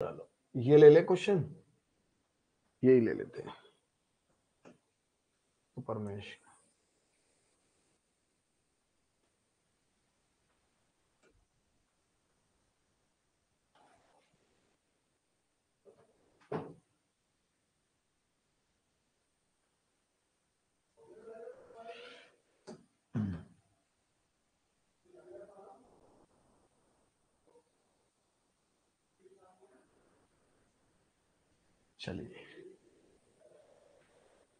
चलो ये ले ले क्वेश्चन, यही ले लेते हैं सुपर मैश। चलिए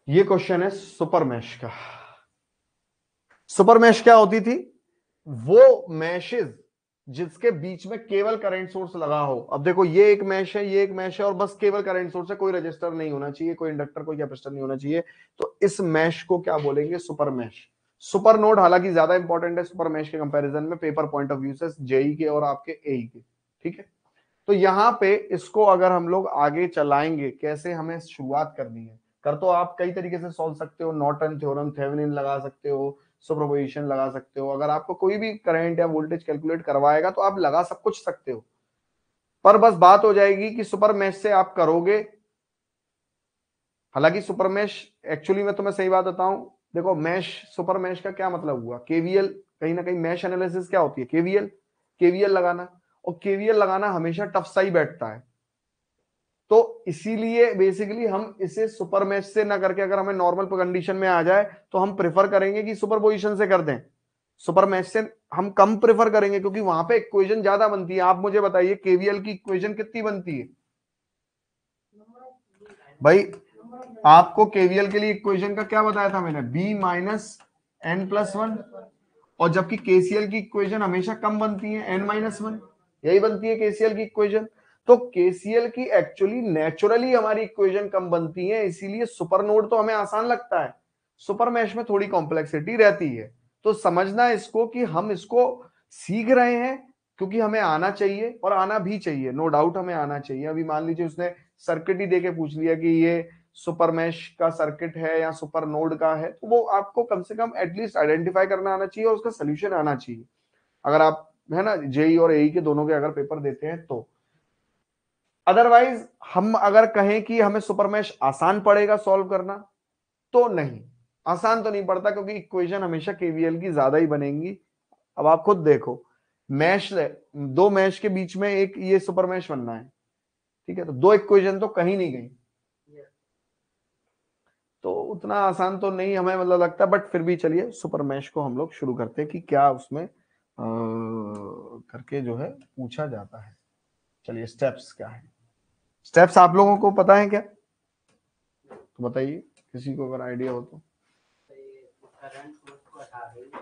ये क्वेश्चन है सुपर मैश का। सुपर मैश क्या होती थी? वो मैशेज जिसके बीच में केवल करंट सोर्स लगा हो। अब देखो ये एक मैश है, ये एक मैश है, और बस केवल करंट सोर्स है, कोई रजिस्टर नहीं होना चाहिए, कोई इंडक्टर, कोई कैपेसिटर नहीं होना चाहिए। तो इस मैश को क्या बोलेंगे? Super mash. सुपर नोड हालांकि ज्यादा इंपॉर्टेंट है सुपर मैश के कंपैरिजन में, पेपर पॉइंट ऑफ व्यू से, जेई के और आपके एई के। ठीक है, तो यहां पे इसको अगर हम लोग आगे चलाएंगे, कैसे हमें शुरुआत करनी है, कर तो आप कई तरीके से सॉल्व सकते हो, नॉर्टन थ्योरम, थेवेनिन लगा सकते हो, सुपरपोजिशन लगा सकते हो। अगर आपको कोई भी करंट या वोल्टेज कैलकुलेट करवाएगा तो आप लगा सब कुछ सकते हो, पर बस बात हो जाएगी कि सुपर मैश से आप करोगे। हालांकि सुपर मैश एक्चुअली मैं तुम्हें सही बात बताऊं, देखो मैश, सुपर मैश का क्या मतलब हुआ? केवीएल, कहीं ना कहीं मैश एनालिसिस क्या होती है? केवीएल, केवीएल लगाना। और केवीएल लगाना हमेशा टफ सा ही बैठता है, तो इसीलिए बेसिकली हम इसे सुपर मैश से ना करके, अगर हमें नॉर्मल कंडीशन में आ जाए तो हम प्रेफर करेंगे कि सुपर पोजिशन से कर दें। सुपर मैश से हम कम प्रेफर करेंगे क्योंकि वहां पे इक्वेशन ज्यादा बनती है। आप मुझे बताइए केवीएल की इक्वेशन कितनी बनती है भाई? आपको केवीएल के लिए इक्वेशन का क्या बताया था मैंने? B minus N plus one. और जबकि केसीएल की इक्वेशन हमेशा कम बनती है, एन माइनस वन, यही बनती है केसीएल की इक्वेशन। तो केसीएल की एक्चुअली नेचुरली हमारी इक्वेशन कम बनती है, इसीलिए सुपर नोड तो हमें आसान लगता है, सुपर मैश में थोड़ी कॉम्प्लेक्सिटी रहती है। तो समझना इसको कि हम इसको सीख रहे हैं क्योंकि हमें आना चाहिए, और आना भी चाहिए, नो डाउट हमें आना चाहिए। अभी मान लीजिए उसने सर्किट ही देके पूछ लिया कि ये सुपर मैश का सर्किट है या सुपर नोड का है, तो वो आपको कम से कम एटलीस्ट आइडेंटिफाई करना आना चाहिए और उसका सोल्यूशन आना चाहिए, अगर आप है ना जेई और एई के दोनों के अगर पेपर देते हैं तो। अदरवाइज हम अगर कहें कि हमें सुपर मैश आसान पड़ेगा सॉल्व करना, तो नहीं, आसान तो नहीं पड़ता, क्योंकि इक्वेशन हमेशा केवीएल की ज्यादा ही बनेंगी। अब आप खुद देखो, मैश, दो मैश के बीच में एक ये सुपर मैश बनना है, ठीक है, तो दो इक्वेशन तो कहीं नहीं गई, तो उतना आसान तो नहीं हमें मतलब लगता, बट फिर भी चलिए सुपर मैश को हम लोग शुरू करते हैं कि क्या उसमें करके जो है पूछा जाता है। चलिए स्टेप्स क्या है? स्टेप्स आप लोगों को पता है क्या? तो बताइए, किसी को अगर आइडिया हो तो। करंट सोर्स को हटा देंगे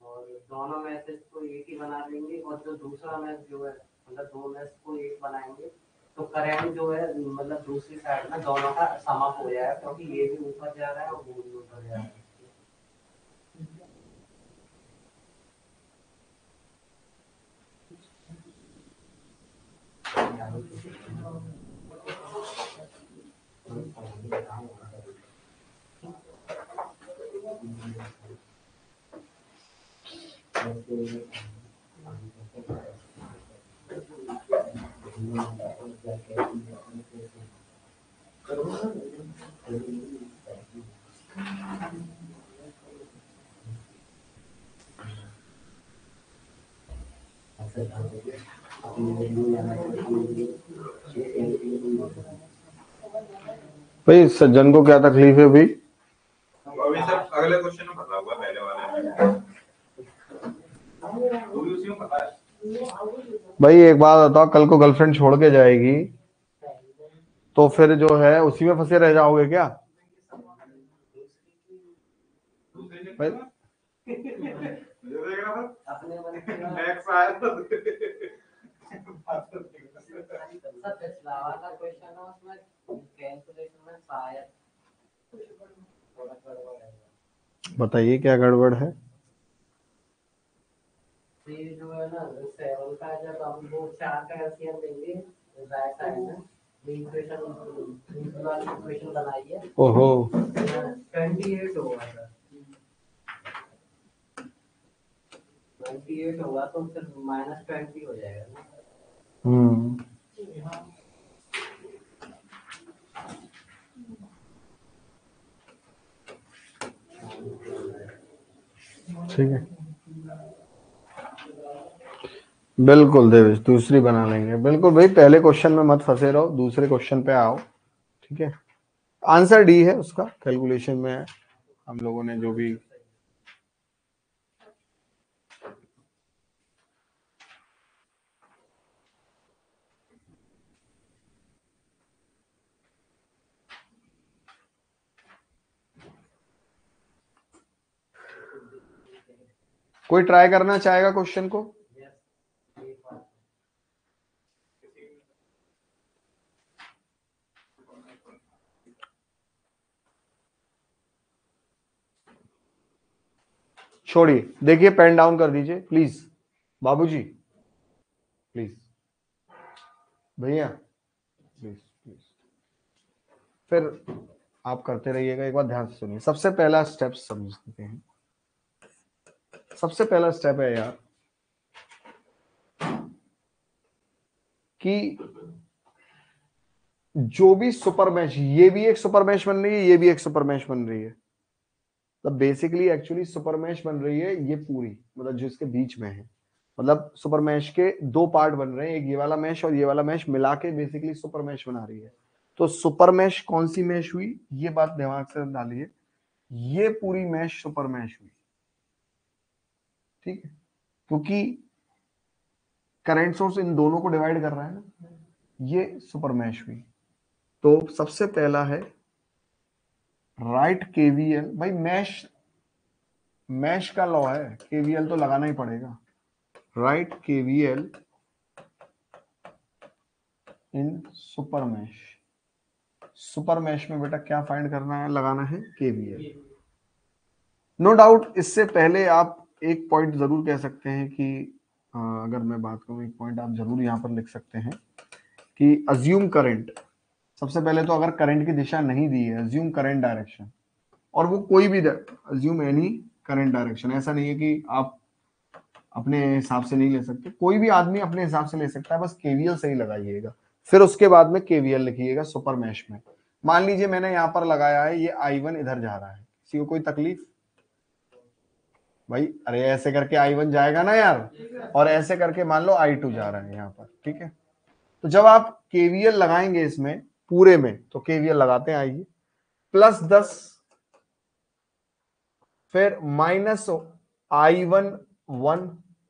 और दोनों मैसेज को एक ही बना देंगे, और जो दूसरा मैच जो है मतलब दो मैच को एक बनाएंगे, तो करंट जो है मतलब दूसरी साइड में दोनों का समअप हो जाएगा, क्योंकि ये भी ऊपर जा रहा है और वो भी ऊपर जा रहा है। भाई सज्जन को क्या तकलीफ है भाई? अभी सब अगले क्वेश्चन में पता होगा, पहले वाले में तो भी उसी में पता है। भाई एक बात बताओ, कल को गर्लफ्रेंड छोड़ के जाएगी तो फिर जो है उसी में फंसे रह जाओगे क्या भाई? अपने मन की नेक्स्ट आया तो सब पिछला वाला क्वेश्चन है, उसमें कैलकुलेशन में शायद थोड़ा गड़बड़ है। बताइए क्या गड़बड़ है? ये जो है ना सेवन का, जब हम वो चार का एलसीएम लेंगे राइट साइड में, इक्वेशन बनाइए, ओहो, 28 होगा सर, 28 होगा तो फिर -20 हो जाएगा ना। ठीक है, बिल्कुल देवेश, दूसरी बना लेंगे। बिल्कुल भाई, पहले क्वेश्चन में मत फंसे रहो, दूसरे क्वेश्चन पे आओ। ठीक है, आंसर डी है उसका, कैलकुलेशन में है हम लोगों ने जो भी। कोई ट्राई करना चाहेगा क्वेश्चन को? छोड़िए, देखिए पेन डाउन कर दीजिए प्लीज, बाबूजी प्लीज, भैया प्लीज प्लीज। फिर आप करते रहिएगा, एक बार ध्यान से सुनिए। सबसे पहला स्टेप समझते हैं। सबसे पहला स्टेप है यार कि जो भी सुपर मैश, ये भी एक सुपर मैश बन रही है, ये भी एक सुपर मैश बन रही है, मतलब बेसिकली एक्चुअली सुपर मैश बन रही है ये पूरी, मतलब जो इसके बीच में है, मतलब सुपर मैश के दो पार्ट बन रहे हैं, एक ये वाला मैश और ये वाला मैश मिला के बेसिकली सुपर मैश बना रही है। तो सुपर मैश कौन सी मैश हुई, ये बात दिमाग से डालिए, ये पूरी मैश सुपर मैश हुई। ठीक है, क्योंकि करंट सोर्स इन दोनों को डिवाइड कर रहा है ना, ये सुपर मैश हुई। तो सबसे पहला है राइट केवीएल। भाई मैश का लॉ है, केवीएल तो लगाना ही पड़ेगा। राइट केवीएल इन सुपर मैश। सुपर मैश में बेटा क्या फाइंड करना है, लगाना है केवीएल। नो डाउट, इससे पहले आप एक पॉइंट जरूर कह सकते हैं कि अगर मैं बात करूं, एक पॉइंट आप जरूर यहां पर लिख सकते हैं कि अज्यूम करंट। सबसे पहले तो अगर करंट की दिशा नहीं दी है, अज्यूम करंट डायरेक्शन, और वो कोई भी अज्यूम एनी करंट डायरेक्शन। ऐसा नहीं है कि आप अपने हिसाब से नहीं ले सकते, कोई भी आदमी अपने हिसाब से ले सकता है, बस केवीएल सही लगाइएगा। फिर उसके बाद में केवीएल लिखिएगा सुपर मैश में। मान लीजिए मैंने यहां पर लगाया है, ये I1 इधर जा रहा है, किसी को कोई तकलीफ? भाई अरे ऐसे करके I1 जाएगा ना यार, और ऐसे करके मान लो I2 जा रहा है यहाँ पर। ठीक है, तो जब आप केवीएल लगाएंगे इसमें पूरे में, तो केवीएल लगाते हैं, आइए, +10, फिर -I1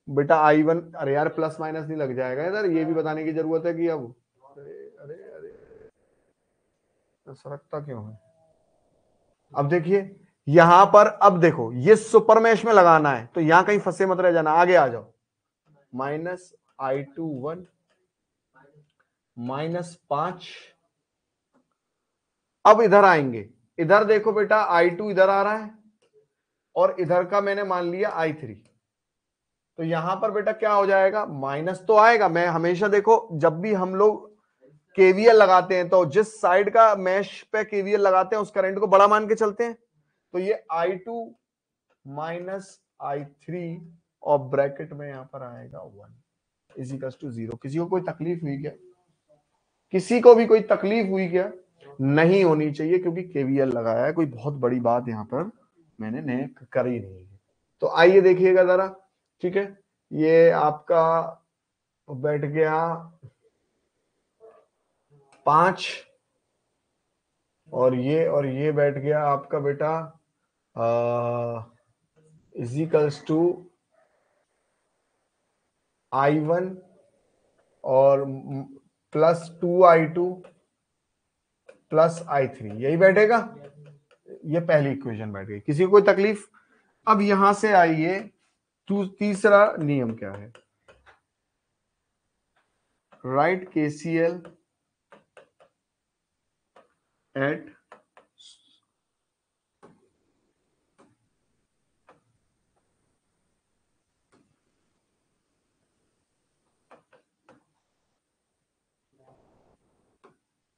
बेटा I1, अरे यार प्लस माइनस नहीं लग जाएगा इधर, ये भी बताने की जरूरत है कि अब अरे अरे अरे तो सरकता क्यों है? अब देखिए यहां पर, अब देखो ये सुपर मैश में लगाना है, तो यहां कहीं फंसे मत रह जाना, आगे आ जाओ। -I21 -5। अब इधर आएंगे, इधर देखो बेटा I2 इधर आ रहा है, और इधर का मैंने मान लिया I3। तो यहां पर बेटा क्या हो जाएगा, माइनस तो आएगा। मैं हमेशा देखो, जब भी हम लोग केवीएल लगाते हैं, तो जिस साइड का मैश पे केवीएल लगाते हैं उस करंट को बड़ा मान के चलते हैं। तो ये I2 -I3 और ब्रैकेट में यहां पर आएगा 1 इजिकल्स टू 0। किसी को कोई तकलीफ हुई क्या? किसी को भी कोई तकलीफ हुई क्या? नहीं होनी चाहिए, क्योंकि केवीएल लगाया है, कोई बहुत बड़ी बात यहां पर मैंने करी नहीं है। तो आइए देखिएगा जरा। ठीक है, ये आपका बैठ गया 5, और ये बैठ गया आपका बेटा इजिकल्स टू I1 और +2I2 +I3, यही बैठेगा। ये पहली इक्वेशन बैठ गई, किसी को कोई तकलीफ? अब यहां से आइए, तीसरा नियम क्या है, राइट KCL एट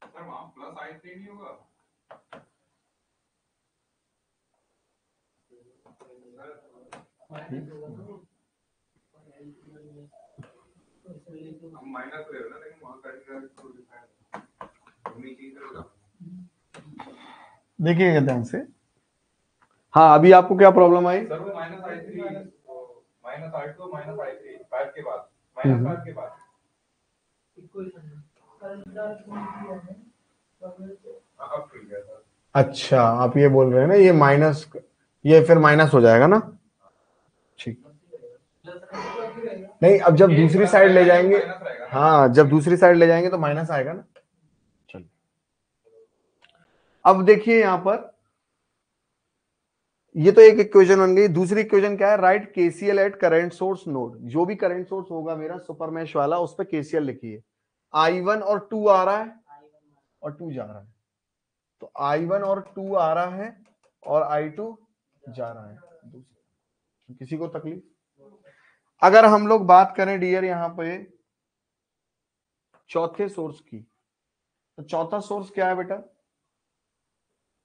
सर वहाँ +I3 नहीं होगा? हम माइनस ले रहे हैं ना, लेकिन वहाँ करंट को दिखाया नहीं की करेगा। देखिएगा ध्यान से। हाँ, अभी आपको क्या प्रॉब्लम आई? सर वो माइनस आई 3 माइनस आई 2 माइनस आई 3 5 के बाद माइनस 5 के बाद अब खुल गया सर। अच्छा, आप ये बोल रहे हैं ना, ये माइनस, ये फिर माइनस हो जाएगा ना? ठीक, नहीं, अब जब दूसरी साइड ले जाएंगे, हाँ, जब दूसरी साइड ले जाएंगे तो माइनस आएगा ना। चलिए, अब देखिए यहां पर, ये तो एक इक्वेशन बन गई। दूसरी इक्वेशन क्या है? Right KCL at current source node. जो भी करंट सोर्स होगा मेरा सुपर मैश वाला, उस पर केसीएल लिखिए। I1 और 2 आ रहा है और 2 जा रहा है, तो I1 और 2 आ रहा है और I2 जा रहा है। किसी को तकलीफ? अगर हम लोग बात करें डियर यहां पे चौथे सोर्स की, तो चौथा सोर्स क्या है बेटा?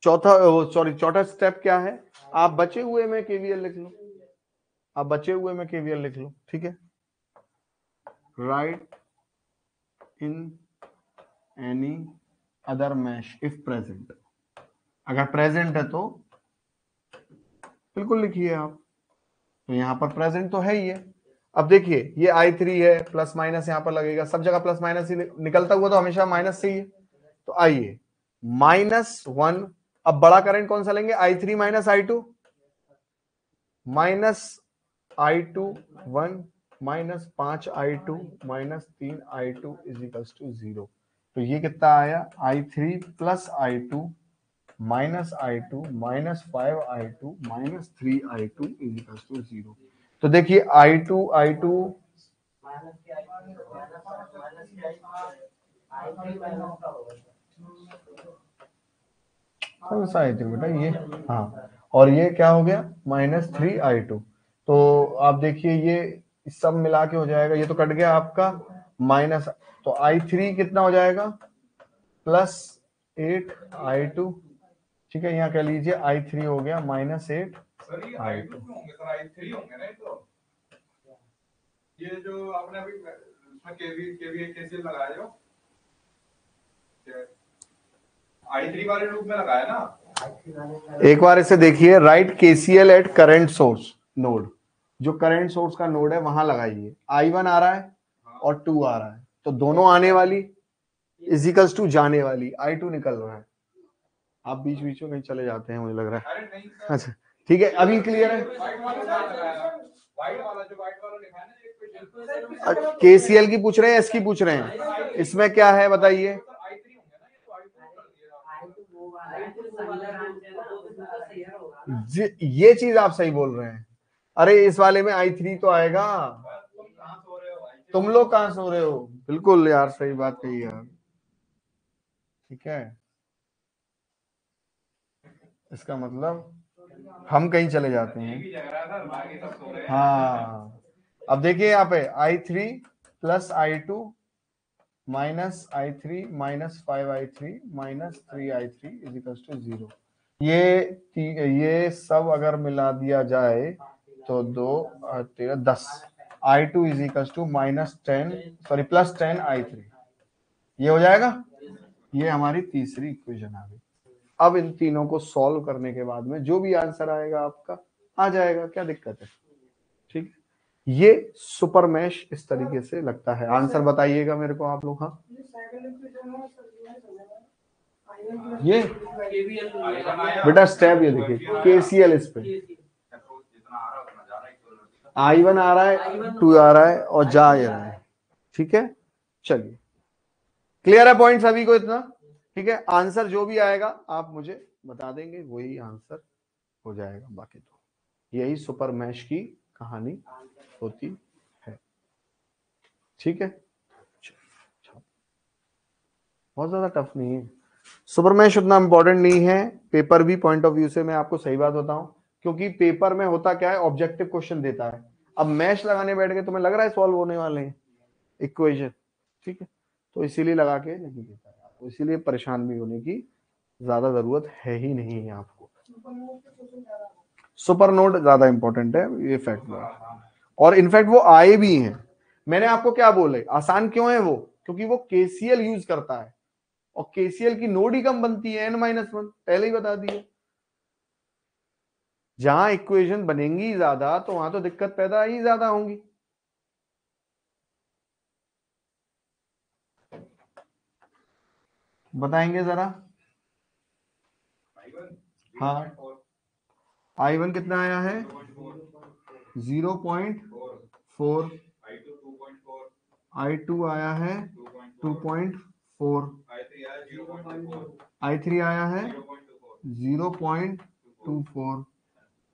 चौथा स्टेप क्या है? आप बचे हुए में केवीएल लिख लो, आप बचे हुए में केवीएल लिख लो, ठीक है। Write in any other mesh if present. अगर प्रेजेंट है तो बिल्कुल लिखिए आप, तो यहां पर प्रेजेंट तो है ही है। अब देखिए ये I3 है, प्लस माइनस यहां पर लगेगा, सब जगह प्लस माइनस ही निकलता हुआ तो हमेशा माइनस से ही है। तो आइए -1, अब बड़ा करंट कौन सा लेंगे? I3 minus I2, minus I2 1 minus 5 I2 minus 3 I2 is equals to 0। तो ये कितना आया? I3 plus I2 minus I2 minus 5 I2 minus 3 I2 is equals to 0। तो देखिए I2 माइनस के आई माइनस का होगा कौन सा I3 बेटा? ये, हाँ, और ये क्या हो गया? -3 I2। तो आप देखिए ये सब मिला के हो जाएगा, ये तो कट गया आपका माइनस, तो I3 कितना हो जाएगा? +8 I2, ठीक है। यहाँ कह लीजिए I3 हो गया -8 सर ये I2 क्यों होंगे सर? I3 होंगे ना। तो ये जो आपने अभी इसमें केसीएल लगाया जो I3 वाले लूप में लगाया ना। एक बार इसे देखिए, right KCL at current source node, जो करंट सोर्स का नोड है वहां लगाइए। I1 आ रहा है और 2 आ रहा है, तो दोनों आने वाली इजिकल्स टू जाने वाली, I2 निकल रहा है। आप बीच बीच में कहीं चले जाते हैं मुझे लग रहा है। अरे नहीं सर, अच्छा ठीक है, अभी क्लियर है। व्हाइट वाला लिखा है ना ये केसीएल की पूछ रहे हैं, इसकी पूछ रहे हैं, इसमें क्या है बताइए? ये चीज आप सही बोल रहे हैं। अरे इस वाले में I3 तो आएगा। तुम लोग कहां सो रहे हो? बिल्कुल यार, सही बात कही यार, ठीक है। इसका मतलब हम कहीं चले जाते हैं। हाँ, अब देखिए यहाँ पे I3 plus I2 minus I3 minus 5 I3 minus 3 I3 is equal to 0। ये सब अगर मिला दिया जाए तो 2 और 13 10 I2 is equal to +10 I3, ये हो जाएगा। ये हमारी तीसरी इक्वेशन आ गई। अब इन तीनों को सॉल्व करने के बाद में जो भी आंसर आएगा आपका आ जाएगा, क्या दिक्कत है? ठीक है, ये सुपर मैश इस तरीके से लगता है। आंसर बताइएगा मेरे को आप लोग। हाँ, ये बेटा स्टेप ये देखिए, केसीएल इस पे I1 आ रहा है, 2 आ रहा है और जा रहा है, ठीक है। चलिए, क्लियर है पॉइंट सभी को इतना? ठीक है, आंसर जो भी आएगा आप मुझे बता देंगे, वही आंसर हो जाएगा। बाकी तो यही सुपर मैश की कहानी होती है, ठीक है। बहुत ज्यादा टफ नहीं है, सुपर मैश उतना इंपॉर्टेंट नहीं है पेपर भी पॉइंट ऑफ व्यू से। मैं आपको सही बात बताऊं, क्योंकि पेपर में होता क्या है, ऑब्जेक्टिव क्वेश्चन देता है। अब मैश लगाने बैठ के तुम्हें लग रहा है सॉल्व होने वाले हैं इक्वेशन, ठीक है, तो इसीलिए लगा के नहीं देता है आपको, इसीलिए परेशान भी होने की ज्यादा जरूरत है ही नहीं है आपको। सुपर नोड ज्यादा इंपॉर्टेंट है, ये फैक्ट। और इनफैक्ट वो आए भी हैं, मैंने आपको क्या बोले, आसान क्यों है वो, क्योंकि वो केसीएल यूज करता है और केसीएल की नोड ही कम बनती है n-1, पहले ही बता दिया। जहां इक्वेशन बनेंगी ज्यादा तो वहां तो दिक्कत पैदा ही ज्यादा होंगी। बताएंगे जरा। हाँ, I1 कितना आया है 0.4, I2 आया है 2.4, I3 आया है 0.24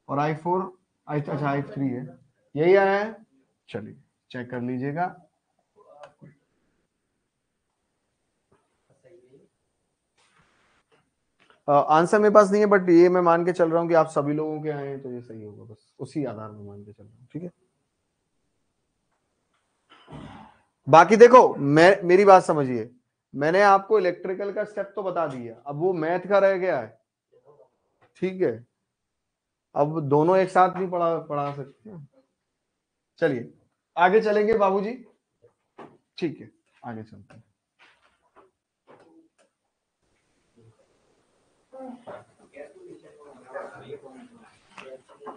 और I4 अच्छा I3 है, यही आया है। चलिए चेक कर लीजिएगा। आंसर मेरे पास नहीं है, बट ये मैं मान के चल रहा हूँ कि आप सभी लोगों के आए हैं तो ये सही होगा, बस उसी आधार में मान के चल रहा हूँ। ठीक है, बाकी देखो मेरी बात समझिए, मैंने आपको इलेक्ट्रिकल का स्टेप तो बता दिया, अब वो मैथ का रह गया है। ठीक है, अब दोनों एक साथ नहीं पढ़ा सकते। चलिए आगे चलेंगे बाबूजी। ठीक है, आगे चलते हैं।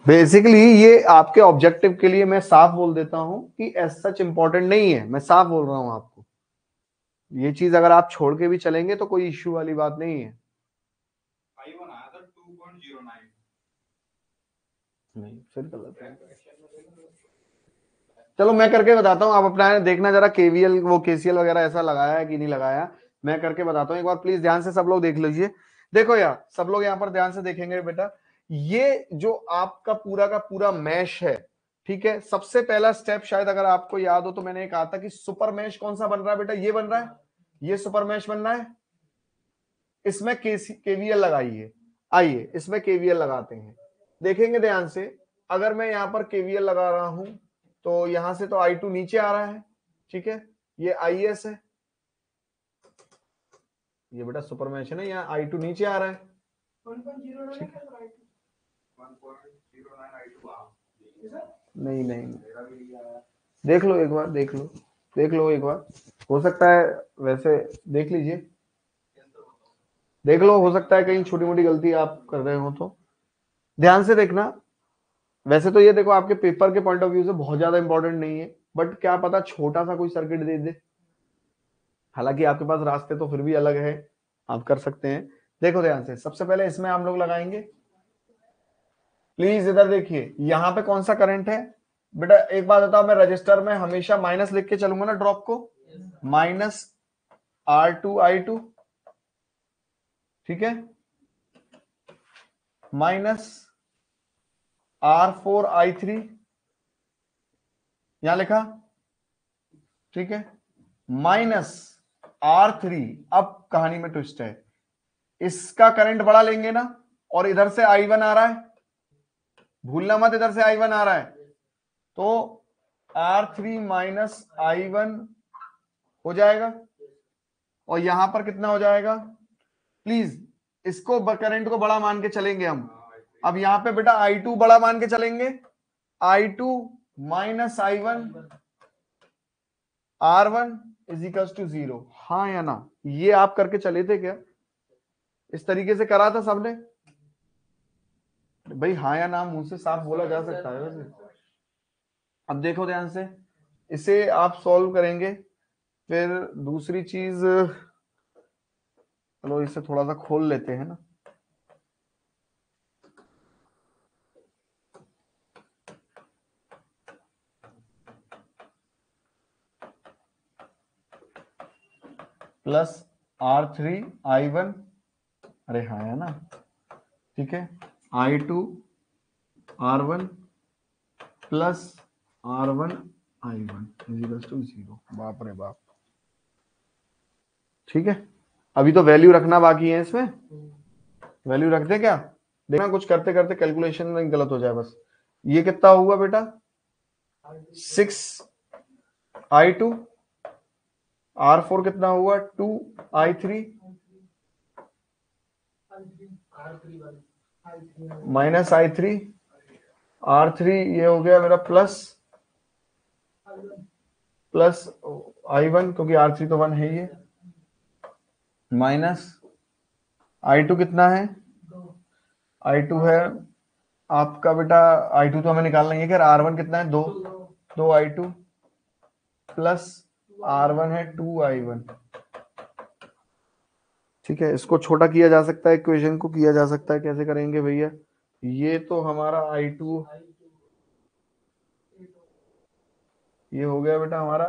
बेसिकली ये आपके ऑब्जेक्टिव के लिए मैं साफ बोल देता हूं कि एज सच इंपॉर्टेंट नहीं है, मैं साफ बोल रहा हूं आपको। ये चीज अगर आप छोड़ के भी चलेंगे तो कोई इश्यू वाली बात नहीं है। नहीं, फिर गलत है। चलो मैं करके बताता हूँ, आप अपना देखना जरा, केवीएल वो केसीएल वगैरह ऐसा लगाया है कि नहीं लगाया, मैं करके बताता हूँ। एक बार प्लीज ध्यान से सब लोग देख लीजिए। देखो यार, सब लोग यहाँ पर ध्यान से देखेंगे बेटा, ये जो आपका पूरा का पूरा मैश है, ठीक है, सबसे पहला स्टेप शायद अगर आपको याद हो तो मैंने कहा था कि सुपर मैश कौन सा बन रहा है बेटा, ये बन रहा है, ये सुपर मैश बन रहा है, इसमें केवीएल लगाइए। आइए इसमें केवीएल लगाते हैं, देखेंगे ध्यान से। अगर मैं यहाँ पर केवीएल लगा रहा हूं तो यहां से तो I2 नीचे आ रहा है, ठीक है, ये IS है, ये बेटा सुपर मैश है ना, यहाँ I2 नीचे आ रहा है। नहीं नहीं, देख लो एक बार, देख लो एक बार, हो सकता है वैसे, देख लीजिए, देख लो, हो सकता है कहीं छोटी मोटी गलती आप कर रहे हो तो ध्यान से देखना। वैसे तो ये देखो आपके पेपर के पॉइंट ऑफ व्यू से बहुत ज्यादा इंपॉर्टेंट नहीं है, बट क्या पता छोटा सा कोई सर्किट दे दे, हालांकि आपके पास रास्ते तो फिर भी अलग है, आप कर सकते हैं। देखो ध्यान से, सबसे पहले इसमें हम लोग लगाएंगे, प्लीज इधर देखिए, यहां पे कौन सा करंट है बेटा, एक बात बताओ, मैं रजिस्टर में हमेशा माइनस लिख के चलूंगा ना ड्रॉप को, माइनस R2I2, ठीक है, माइनस R4I3, यहां लिखा, ठीक है, माइनस R3। अब कहानी में ट्विस्ट है, इसका करंट बड़ा लेंगे ना, और इधर से I1 आ रहा है, भूलना मत, इधर से I1 आ रहा है, तो R3 माइनस I1 हो जाएगा, और यहां पर कितना हो जाएगा, प्लीज इसको करंट को बड़ा मान के चलेंगे हम। अब यहां पे बेटा I2 बड़ा मान के चलेंगे, I2 minus I1 R1 is equals to 0, हाँ या ना, ये आप करके चले थे क्या, इस तरीके से करा था सबने भाई, हाँ या ना मुंह से साफ बोला जा सकता है वैसे। अब देखो ध्यान से, इसे आप सॉल्व करेंगे, फिर दूसरी चीज, चलो इसे थोड़ा सा खोल लेते हैं ना, प्लस R3I1, अरे हाँ है ना, ठीक है, I2 R1 plus R1 I1 is to 0, बाप रे बाप। ठीक है, अभी तो वैल्यू रखना बाकी है, इसमें वैल्यू रख दे क्या, देखना कुछ करते करते कैलकुलेशन में गलत हो जाए बस। ये कितना हुआ बेटा, 6I2, R4 कितना हुआ 2I3, माइनस I3, R3 ये हो गया मेरा प्लस प्लस I1 क्योंकि R3 तो 1 है ही है, माइनस I2 कितना है, I2 है आपका बेटा, I2 तो हमें निकालना ही है, खैर R1 कितना है, 2 I2 प्लस R1 है 2I1। ठीक है, इसको छोटा किया जा सकता है, इक्वेशन को किया जा सकता है, कैसे करेंगे भैया, ये तो हमारा I2 ये हो गया बेटा हमारा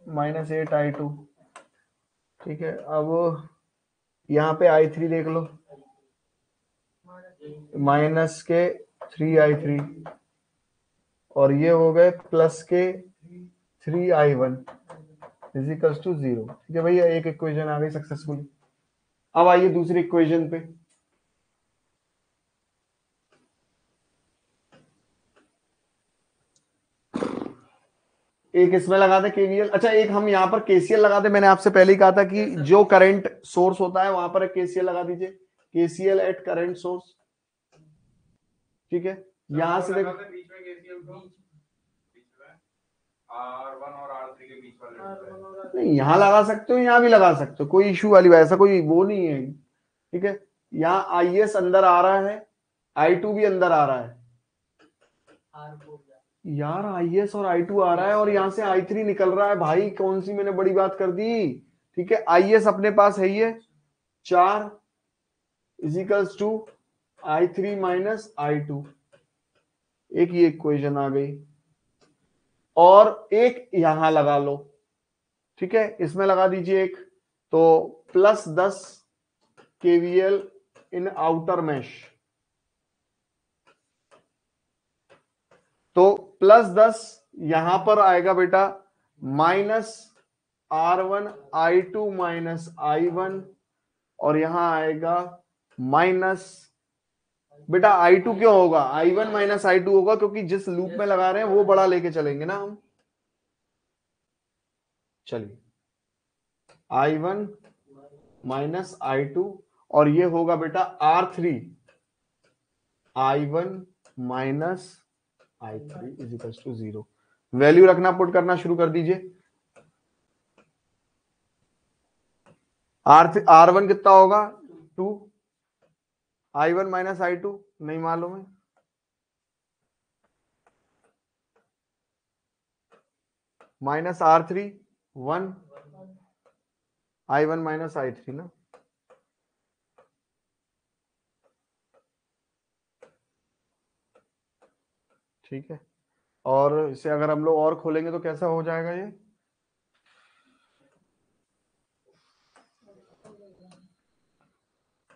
-8I2। ठीक है, अब यहाँ पे I3 देख लो, माइनस के 3I3 और ये हो गए प्लस के 3I1 इजिकल्स टू 0। ठीक है भैया, एक इक्वेशन आ गई सक्सेसफुली। अब आइए दूसरी इक्वेशन पे, एक इसमें लगा दे केवीएल। अच्छा, एक हम यहाँ पर केसीएल लगा दे, मैंने आपसे पहले ही कहा था कि जो करंट सोर्स होता है वहां पर केसीएल लगा दीजिए, केसीएल एट करंट सोर्स। ठीक है, यहां से देखो बीच में केसीएल को, बीच में R1 और R3 के बीच वाले, नहीं, यहाँ लगा सकते हो, यहाँ भी लगा सकते हो, कोई इशू वाली ऐसा कोई वो नहीं है। ठीक है, यहाँ आईएस अंदर आ रहा है, I2 भी अंदर आ रहा है यार, आईएस और I2 आ रहा है और यहाँ से I3 निकल रहा है भाई, कौन सी मैंने बड़ी बात कर दी। ठीक है, आईएस अपने पास है ही है 4 equals to I3 minus I2, एक ये इक्वेशन आ गई, और एक यहां लगा लो। ठीक है, इसमें लगा दीजिए एक, तो +10 KVL इन आउटर मैश, तो +10 यहां पर आएगा बेटा -R1I2 माइनस I1, और यहां आएगा माइनस, बेटा I2 क्यों होगा, I1 माइनस I2 होगा, क्योंकि जिस लूप में लगा रहे हैं वो बड़ा लेके चलेंगे ना हम। चलिए, I1 माइनस I2, और ये होगा बेटा R3 I1 minus I3 equals to 0। Value रखना, पुट करना शुरू कर दीजिए। R1 कितना होगा 2, I1 माइनस I2 नहीं मालूम है, minus R3 1, I1 minus I3 ना, ठीक है। और इसे अगर हम लोग और खोलेंगे तो कैसा हो जाएगा ये,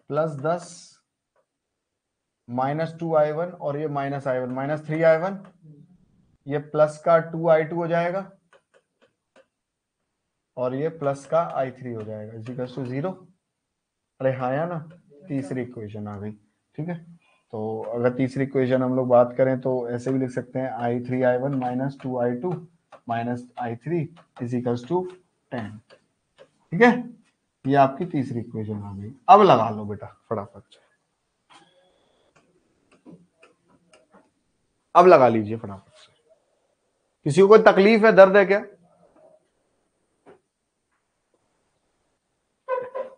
+10 -2I1 और ये -I1 -3I1, ये प्लस का 2I2 हो जाएगा और ये प्लस का I3 हो जाएगा इक्वल्स टू 0। अरे हाँ या ना, तीसरी इक्वेशन आ गई। ठीक है, तो अगर तीसरी इक्वेशन हम लोग बात करें तो ऐसे भी लिख सकते हैं I3I1 minus 2I2 minus I3 is equals to 10। ठीक है, ये आपकी तीसरी इक्वेशन आ गई। अब लगा लो बेटा फटाफट से, अब लगा लीजिए फटाफट से। किसी को कोई तकलीफ है, दर्द है क्या,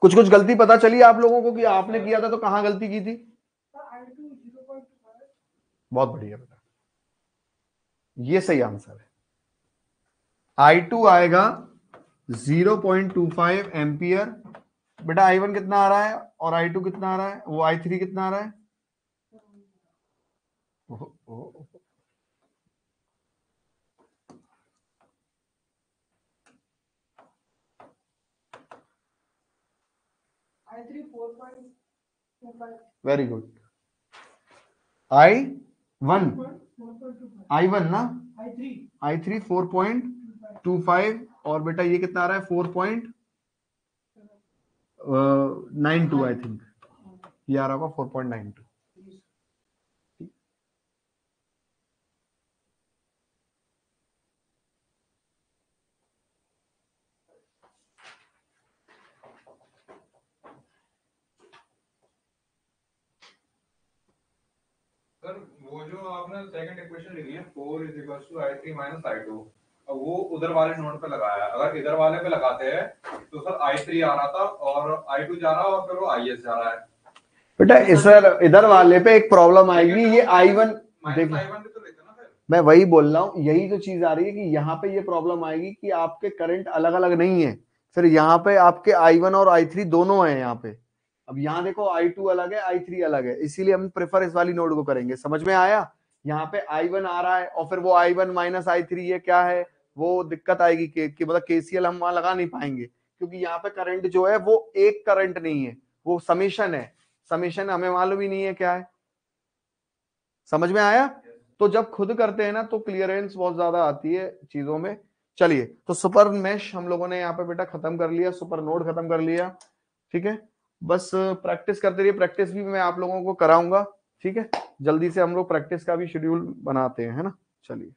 कुछ कुछ गलती पता चली आप लोगों को कि आपने किया था तो कहां गलती की थी। बहुत बढ़िया बेटा, ये सही आंसर है। I2 आएगा 0.25 एम्पियर। बेटा I1 कितना आ रहा है और I2 कितना आ रहा है, वो I3 कितना आ रहा है, वेरी गुड। I1 ना, I3 4.25 और बेटा ये कितना आ रहा है 4.92 आई थिंक, ये आ रहा होगा 4.92। सर वो जो आपने सेकंड इक्वेशन लिखी है 4 is equals to I3 minus I2, अब वो उधर वाले नोड पे लगाया, अगर इधर वाले पे लगाते हैं तो सर I3 आ रहा था और I2 जा रहा और फिर वो IS जा रहा है। बेटा इधर वाले पे एक प्रॉब्लम आएगी, ये I1 देख, I1 भी तो लेते ना फिर। मैं वही बोल रहा हूँ, यही जो चीज आ रही है कि यहाँ पे ये प्रॉब्लम आएगी कि आपके करंट अलग अलग नहीं है, फिर यहाँ पे आपके I1 और I3 दोनों हैं यहाँ पे। अब यहाँ देखो I2 अलग है, I3 अलग है, इसीलिए हम प्रेफर इस वाली नोड को करेंगे। समझ में आया? यहाँ पे I1 आ रहा है और फिर वो I1 माइनस I3 ये क्या है, वो दिक्कत आएगी कि मतलब KCL हम वहां लगा नहीं पाएंगे, क्योंकि यहाँ पे करंट जो है वो एक करंट नहीं है, वो समेशन है। समेशन हमें मालूम ही नहीं है क्या है। समझ में आया? तो जब खुद करते हैं ना तो क्लियरेंस बहुत ज्यादा आती है चीजों में। चलिए, तो सुपर मेश हम लोगों ने यहाँ पे बेटा खत्म कर लिया, सुपर नोड खत्म कर लिया। ठीक है, बस प्रैक्टिस करते रहिए, प्रैक्टिस भी मैं आप लोगों को कराऊंगा। ठीक है, जल्दी से हम लोग प्रैक्टिस का भी शेड्यूल बनाते हैं, है ना। चलिए।